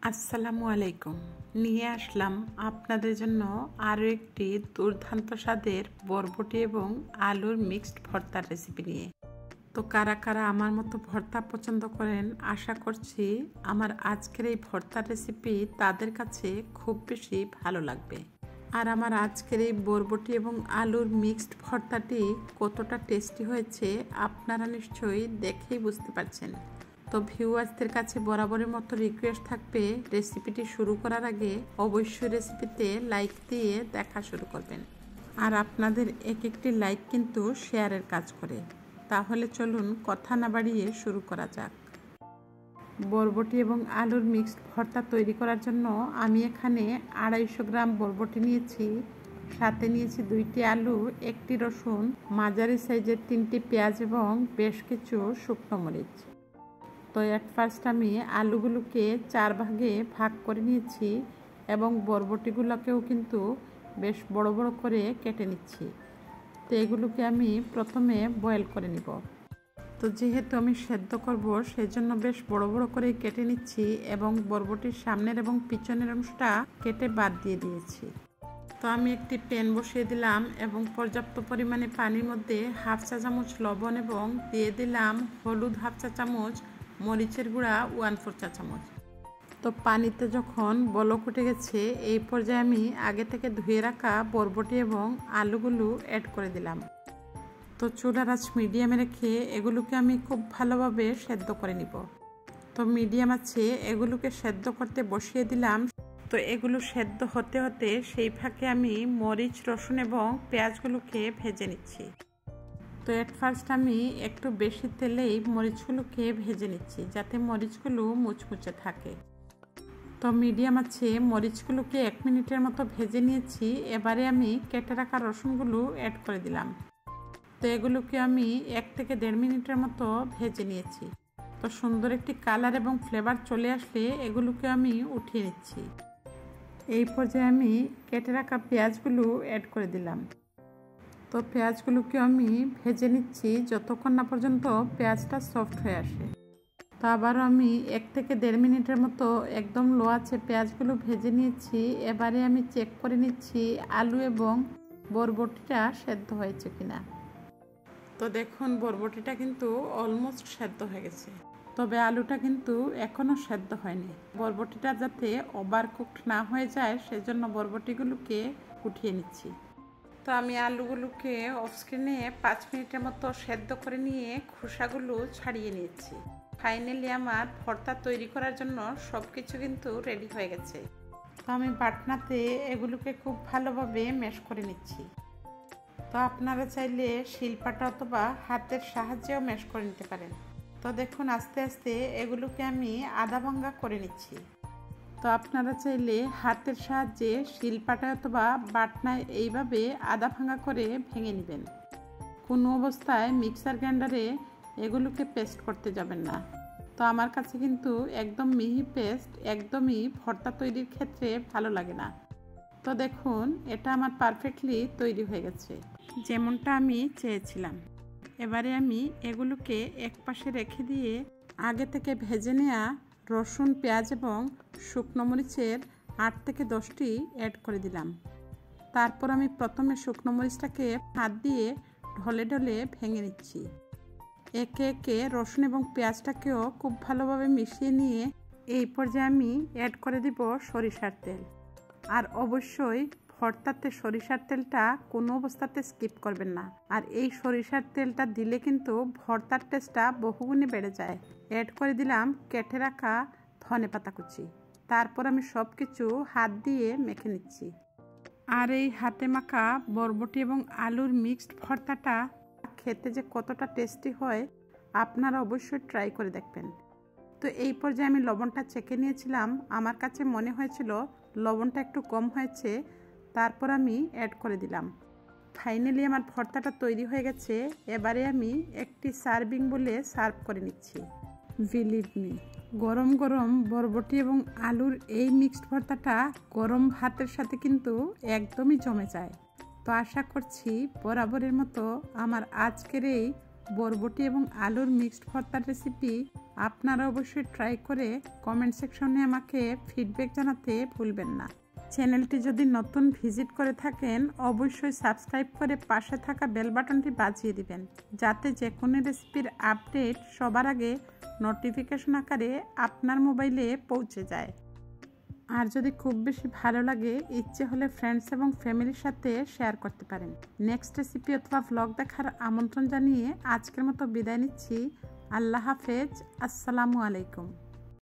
আসসালামু আলাইকুম। নিয়ে আসলাম আপনাদের জন্য আরও একটি দুর্দান্ত স্বাদের বরবটি এবং আলুর মিক্সড ভর্তার রেসিপি নিয়ে। তো কারা কারা আমার মতো ভর্তা পছন্দ করেন, আশা করছি আমার আজকের এই ভর্তার রেসিপি তাদের কাছে খুব বেশি ভালো লাগবে। আর আমার আজকের এই বরবটি এবং আলুর মিক্সড ভর্তাটি কতটা টেস্টি হয়েছে আপনারা নিশ্চয়ই দেখেই বুঝতে পারছেন। তো ভিউয়ার্সদের কাছে বরাবরের মতো রিকোয়েস্ট থাকবে, রেসিপিটি শুরু করার আগে অবশ্যই রেসিপিতে লাইক দিয়ে দেখা শুরু করবেন। আর আপনাদের এক একটি লাইক কিন্তু শেয়ারের কাজ করে। তাহলে চলুন কথা না বাড়িয়ে শুরু করা যাক। বরবটি এবং আলুর মিক্সড ভর্তা তৈরি করার জন্য আমি এখানে 250 গ্রাম বরবটি নিয়েছি, সাথে নিয়েছি 2টি আলু, 1টি রসুন, মাঝারি সাইজের 3টি পেঁয়াজ এবং বেশ কিছু শুকনো মরিচ। তো এট ফার্স্ট আমি আলুগুলোকে 4 ভাগে ভাগ করে নিয়েছি এবং বরবটিগুলোকেও কিন্তু বেশ বড় বড় করে কেটে নিচ্ছি। তো এগুলোকে আমি প্রথমে বয়েল করে নিব। তো যেহেতু আমি সেদ্ধ করব সেজন্য বেশ বড় বড় করে কেটে নিচ্ছি এবং বরবটির সামনের এবং পিছনের অংশটা কেটে বাদ দিয়ে দিয়েছি। তো আমি একটি প্যান বসিয়ে দিলাম এবং পর্যাপ্ত পরিমাণে পানির মধ্যে 1/2 চা চামচ লবণ এবং দিয়ে দিলাম হলুদ 1/2 চা চামচ, মরিচের গুঁড়া 1/4 চা চামচ। তো পানিতে যখন বলক উঠে গেছে এই পর্যায়ে আমি আগে থেকে ধুয়ে রাখা বরবটি এবং আলুগুলো অ্যাড করে দিলাম। তো চুলার আঁচ মিডিয়ামে রেখে এগুলোকে আমি খুব ভালোভাবে সেদ্ধ করে নিব। তো মিডিয়াম আছে এগুলোকে সেদ্ধ করতে বসিয়ে দিলাম। তো এগুলো সেদ্ধ হতে হতে সেই ফাঁকে আমি মরিচ, রসুন এবং পেঁয়াজগুলোকে ভেজে নিচ্ছি। তো এট ফার্স্ট আমি একটু বেশি তেলেই মরিচগুলোকে ভেজে নিচ্ছি যাতে মরিচগুলো মুচমুচে থাকে। তো মিডিয়াম আছে মরিচগুলোকে 1 মিনিটের মতো ভেজে নিয়েছি। এবারে আমি কেটে রাখা রসুনগুলো অ্যাড করে দিলাম। তো এগুলোকে আমি 1 থেকে 1.5 মিনিটের মতো ভেজে নিয়েছি। তো সুন্দর একটি কালার এবং ফ্লেভার চলে আসলে এগুলোকে আমি উঠিয়ে নিচ্ছি। এই পর্যায়ে আমি কেটে রাখা পেঁয়াজগুলো অ্যাড করে দিলাম। তো পেঁয়াজগুলোকে আমি ভেজে নিচ্ছি যতক্ষণ না পর্যন্ত পেঁয়াজটা সফট হয়ে আসে। তো আবারও আমি 1 থেকে 1.5 মিনিটের মতো একদম লো আঁচে পেঁয়াজগুলো ভেজে নিয়েছি। এবারে আমি চেক করে নিচ্ছি আলু এবং বরবটিটা সেদ্ধ হয়েছে কিনা। তো দেখুন বরবটিটা কিন্তু অলমোস্ট সেদ্ধ হয়ে গেছে, তবে আলুটা কিন্তু এখনও সেদ্ধ হয়নি। বরবটিটা যাতে ওভার কুকড না হয়ে যায় সেজন্য বরবটিগুলোকে উঠিয়ে নিচ্ছি। তো আমি আলুগুলোকে অফ স্ক্রিনে 5 মিনিটের মতো সেদ্ধ করে নিয়ে খোসাগুলো ছাড়িয়ে নিয়েছি। ফাইনালি আমার ভর্তা তৈরি করার জন্য সব কিছু কিন্তু রেডি হয়ে গেছে। তো আমি বাটনাতে এগুলোকে খুব ভালোভাবে ম্যাশ করে নিচ্ছি। তো আপনারা চাইলে শিলপাটা অথবা হাতের সাহায্যেও ম্যাশ করে নিতে পারেন। তো দেখুন আস্তে আস্তে এগুলোকে আমি আধা ভাঙ্গা করে নিচ্ছি। তো আপনারা চাইলে হাতের সাহায্যে শিলপাটা অথবা বাটনায় এইভাবে আধা ভাঙ্গা করে ভেঙে নেবেন। কোনো অবস্থায় মিক্সার গ্রাইন্ডারে এগুলোকে পেস্ট করতে যাবেন না। তো আমার কাছে কিন্তু একদম মিহি পেস্ট একদমই ভর্তা তৈরির ক্ষেত্রে ভালো লাগে না। তো দেখুন এটা আমার পারফেক্টলি তৈরি হয়ে গেছে যেমনটা আমি চেয়েছিলাম। এবারে আমি এগুলোকে এক পাশে রেখে দিয়ে আগে থেকে ভেজে নেওয়া রসুন, পেঁয়াজ এবং শুকনো মরিচের 8 থেকে 10টি অ্যাড করে দিলাম। তারপর আমি প্রথমে শুকনো মরিচটাকে হাত দিয়ে ঢলে ঢলে ভেঙে নিচ্ছি। একে একে রসুন এবং পেঁয়াজটাকেও খুব ভালোভাবে মিশিয়ে নিয়ে এই পর্যায়ে আমি অ্যাড করে দিব সরিষার তেল। আর অবশ্যই ভর্তাতে সরিষার তেলটা কোনো অবস্থাতে স্কিপ করবেন না। আর এই সরিষার তেলটা দিলে কিন্তু ভর্তার টেস্টটা বহুগুণে বেড়ে যায়। অ্যাড করে দিলাম কেটে রাখা ধনেপাতা কুচি। তারপর আমি সব কিছু হাত দিয়ে মেখে নিচ্ছি। আর এই হাতে মাখা বরবটি এবং আলুর মিক্সড ভর্তাটা খেতে যে কতটা টেস্টি হয় আপনারা অবশ্যই ট্রাই করে দেখবেন। তো এই পর্যায়ে আমি লবণটা চেখে নিয়েছিলাম, আমার কাছে মনে হয়েছিল লবণটা একটু কম হয়েছে, তারপর আমি অ্যাড করে দিলাম। ফাইনালি আমার ভর্তাটা তৈরি হয়ে গেছে। এবারে আমি একটি সার্ভিং বলে সার্ভ করে নিচ্ছি। বিলিভ মি, গরম গরম বরবটি এবং আলুর এই মিক্সড ভর্তাটা গরম ভাতের সাথে কিন্তু একদমই জমে যায়। তো আশা করছি বরাবরের মতো আমার আজকের এই বরবটি এবং আলুর মিক্সড ভর্তার রেসিপি আপনারা অবশ্যই ট্রাই করে কমেন্ট সেকশনে আমাকে ফিডব্যাক জানাতে ভুলবেন না। চ্যানেলটি যদি নতুন ভিজিট করে থাকেন অবশ্যই সাবস্ক্রাইব করে পাশে থাকা বেল বাটনটি বাজিয়ে দিবেন, যাতে যে কোনো রেসিপির আপডেট সবার আগে নোটিফিকেশন আকারে আপনার মোবাইলে পৌঁছে যায়। আর যদি খুব বেশি ভালো লাগে ইচ্ছে হলে ফ্রেন্ডস এবং ফ্যামিলির সাথে শেয়ার করতে পারেন। নেক্সট রেসিপি অথবা ভ্লগ দেখার আমন্ত্রণ জানিয়ে আজকের মতো বিদায় নিচ্ছি। আল্লাহ হাফেজ। আসসালামু আলাইকুম।